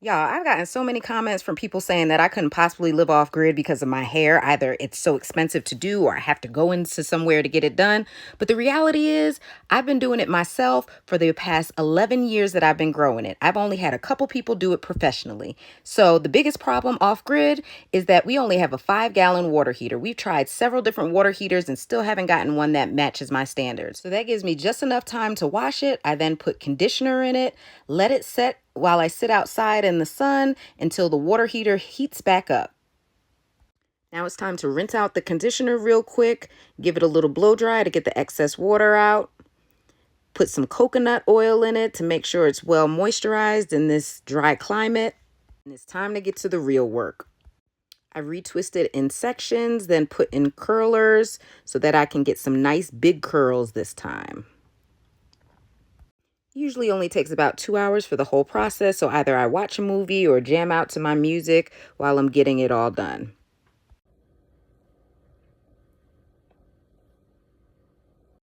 Y'all, I've gotten so many comments from people saying that I couldn't possibly live off grid because of my hair. Either it's so expensive to do or I have to go into somewhere to get it done. But the reality is, I've been doing it myself for the past 11 years that I've been growing it. I've only had a couple people do it professionally. So the biggest problem off grid is that we only have a 5-gallon water heater. We've tried several different water heaters and still haven't gotten one that matches my standards. So that gives me just enough time to wash it. I then put conditioner in it, let it set while I sit outside in the sun until the water heater heats back up. Now it's time to rinse out the conditioner real quick, give it a little blow dry to get the excess water out. Put some coconut oil in it to make sure it's well moisturized in this dry climate. And it's time to get to the real work. I retwisted in sections, then put in curlers so that I can get some nice big curls this time. Usually only takes about 2 hours for the whole process, so either I watch a movie or jam out to my music while I'm getting it all done.